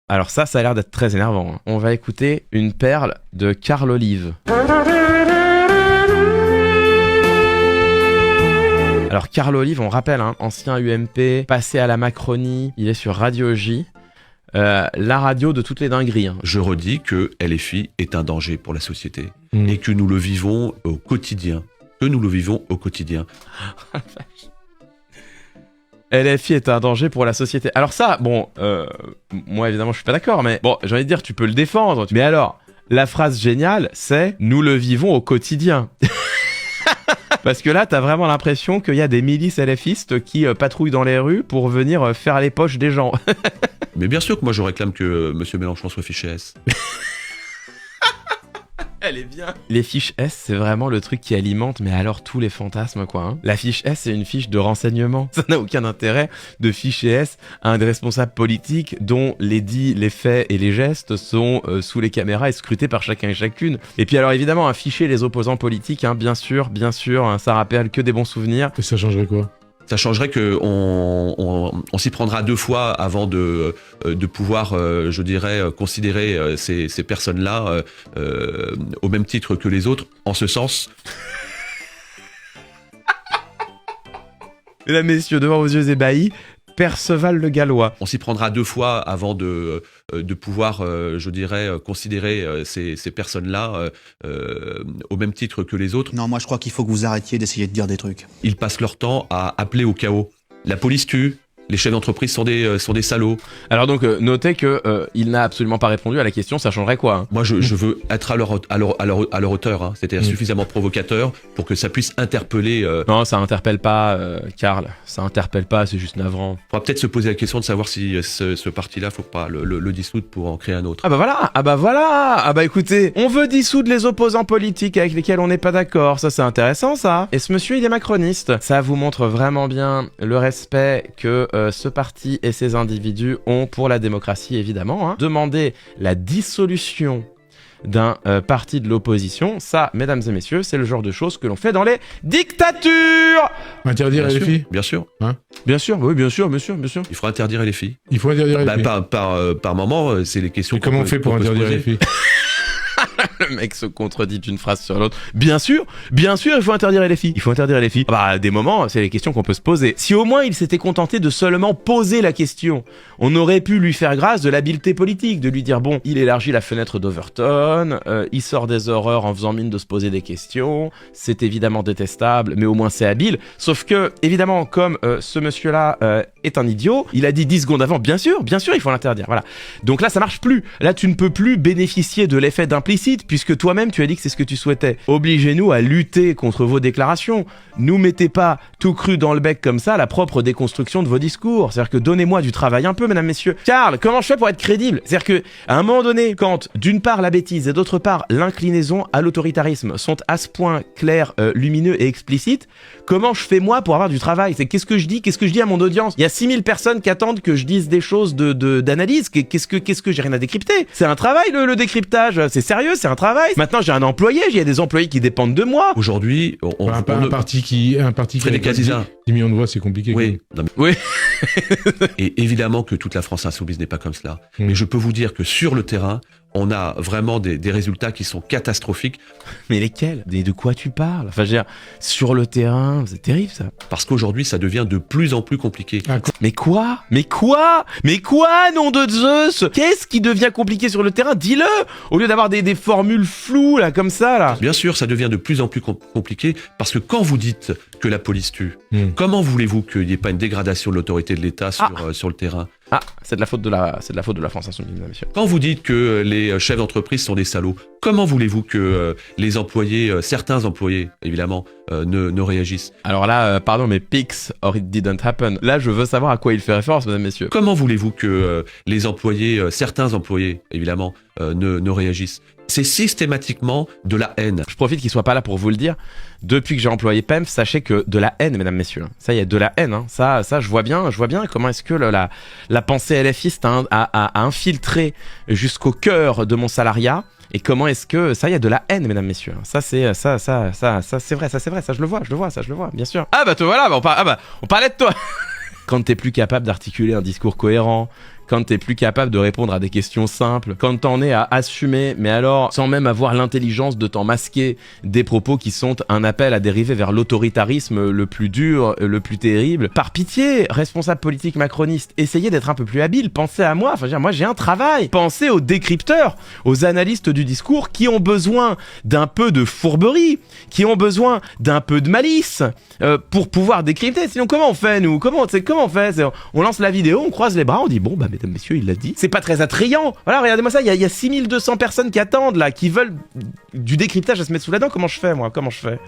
Alors ça a l'air d'être très énervant. Hein. On va écouter une perle de Carl Olive. Alors Carl Olive, on rappelle, hein, ancien UMP, passé à la Macronie, il est sur Radio J, la radio de toutes les dingueries. Hein. Je redis que LFI est un danger pour la société et que nous le vivons au quotidien. LFI est un danger pour la société. Alors ça, bon, moi évidemment je suis pas d'accord, mais bon, j'ai envie de dire, tu peux le défendre. Mais alors, la phrase géniale, c'est « nous le vivons au quotidien ». Parce que là, t'as vraiment l'impression qu'il y a des milices LFistes qui patrouillent dans les rues pour venir faire les poches des gens. Mais bien sûr que moi je réclame que M. Mélenchon soit fiché S. Elle est bien. Les fiches S, c'est vraiment le truc qui alimente, mais alors tous les fantasmes, quoi. Hein. La fiche S, c'est une fiche de renseignement. Ça n'a aucun intérêt de ficher S à un des responsables politiques dont les dits, les faits et les gestes sont sous les caméras et scrutés par chacun et chacune. Et puis alors évidemment, ficher les opposants politiques, hein, bien sûr, hein, ça rappelle que des bons souvenirs. Et ça changerait quoi ? Ça changerait qu'on s'y prendra 2 fois avant de pouvoir, je dirais, considérer ces personnes-là au même titre que les autres, en ce sens. Mesdames, messieurs, devant vos yeux ébahis, Perceval le Gallois. On s'y prendra 2 fois avant de pouvoir, je dirais, considérer ces personnes-là au même titre que les autres. Non, moi je crois qu'il faut que vous arrêtiez d'essayer de dire des trucs. Ils passent leur temps à appeler au chaos. La police tue. Les chefs d'entreprise sont des salauds. Alors donc, notez que il n'a absolument pas répondu à la question, ça changerait quoi hein. Moi, je veux être à leur hauteur, hein. C'est-à-dire suffisamment provocateur pour que ça puisse interpeller... Non, ça interpelle pas, Karl. Ça interpelle pas, c'est juste navrant. On va peut-être se poser la question de savoir si ce parti-là, faut pas le dissoudre pour en créer un autre. Ah bah voilà. Ah bah écoutez, on veut dissoudre les opposants politiques avec lesquels on n'est pas d'accord. Ça, c'est intéressant, ça. Et ce monsieur, il est macroniste. Ça vous montre vraiment bien le respect que... ce parti et ses individus ont pour la démocratie, évidemment. Hein. Demander la dissolution d'un parti de l'opposition, ça, mesdames et messieurs, c'est le genre de choses que l'on fait dans les dictatures. Interdire les filles ? Bien sûr. Hein ? Bien sûr, oui, bien sûr. Il faut interdire les filles. Il faut interdire les filles. Par moment, c'est les questions. Et comment on fait pour interdire les filles ? Le mec se contredit d'une phrase sur l'autre. Bien sûr, il faut interdire les filles. Ah bah, à des moments, c'est les questions qu'on peut se poser. Si au moins il s'était contenté de seulement poser la question, on aurait pu lui faire grâce de l'habileté politique, de lui dire bon, il élargit la fenêtre d'Overton, il sort des horreurs en faisant mine de se poser des questions, c'est évidemment détestable, mais au moins c'est habile. Sauf que, évidemment, comme ce monsieur-là est un idiot, il a dit 10 secondes avant, bien sûr, il faut l'interdire, voilà. Donc là, ça marche plus. Là, tu ne peux plus bénéficier de l'effet d'implicite, puisque toi-même, tu as dit que c'est ce que tu souhaitais. Obligez-nous à lutter contre vos déclarations. Nous mettez pas tout cru dans le bec comme ça la propre déconstruction de vos discours. C'est-à-dire que donnez-moi du travail un peu, mesdames, messieurs. Karl, comment je fais pour être crédible ? C'est-à-dire que, à un moment donné, quand, d'une part, la bêtise et d'autre part, l'inclinaison à l'autoritarisme sont à ce point clairs, lumineux et explicites, comment je fais moi pour avoir du travail ? C'est qu'est-ce que je dis à mon audience ? Il y a 6000 personnes qui attendent que je dise des choses d'analyse. Qu'est-ce que j'ai rien à décrypter ? C'est un travail, le décryptage. C'est sérieux, c'est un travail. Maintenant, j'ai un employé, il y a des employés qui dépendent de moi. Aujourd'hui, un parti qui a 10 millions de voix, c'est compliqué. Oui. Oui. Et évidemment que toute la France insoumise n'est pas comme cela. Mais je peux vous dire que sur le terrain, on a vraiment des résultats qui sont catastrophiques. Mais lesquels ? De quoi tu parles ? Enfin, je veux dire, sur le terrain, c'est terrible ça. Parce qu'aujourd'hui, ça devient de plus en plus compliqué. Mais quoi, nom de Zeus ? Qu'est-ce qui devient compliqué sur le terrain ? Dis-le ! Au lieu d'avoir des formules floues, là, comme ça, là. Bien sûr, ça devient de plus en plus compliqué, parce que quand vous dites que la police tue, comment voulez-vous qu'il n'y ait pas une dégradation de l'autorité de l'État sur le terrain ? Ah, c'est de la faute de la France insoumise, mesdames et messieurs. Quand vous dites que les chefs d'entreprise sont des salauds, comment voulez-vous que les employés, certains employés, évidemment, ne réagissent ? Alors là, pardon, mais pics or it didn't happen. Là, je veux savoir à quoi il fait référence, mesdames et messieurs. Comment voulez-vous que les employés, certains employés, évidemment, ne réagissent ? C'est systématiquement de la haine. Je profite qu'il soit pas là pour vous le dire. Depuis que j'ai employé PEMF, sachez que de la haine, mesdames, messieurs. Ça, il y a de la haine. Hein. Ça, je vois bien comment est-ce que la pensée LFiste a infiltré jusqu'au cœur de mon salariat. Et comment est-ce que ça, il y a de la haine, mesdames, messieurs. Ça, c'est vrai, ça, je le vois, bien sûr. Ah bah toi, voilà, on parlait de toi. Quand t'es plus capable d'articuler un discours cohérent, quand t'es plus capable de répondre à des questions simples, quand t'en es à assumer, mais alors sans même avoir l'intelligence de t'en masquer des propos qui sont un appel à dériver vers l'autoritarisme le plus dur, le plus terrible. Par pitié, responsable politique macroniste, essayez d'être un peu plus habile, pensez à moi, enfin moi j'ai un travail. Pensez aux décrypteurs, aux analystes du discours qui ont besoin d'un peu de fourberie, qui ont besoin d'un peu de malice pour pouvoir décrypter. Sinon comment on fait nous? Comment on fait? On lance la vidéo, on croise les bras, on dit bon bah mesdames, messieurs, il l'a dit. C'est pas très attrayant. Voilà, regardez-moi ça, il y a 6200 personnes qui attendent là, qui veulent du décryptage à se mettre sous la dent. Comment je fais moi? Comment je fais?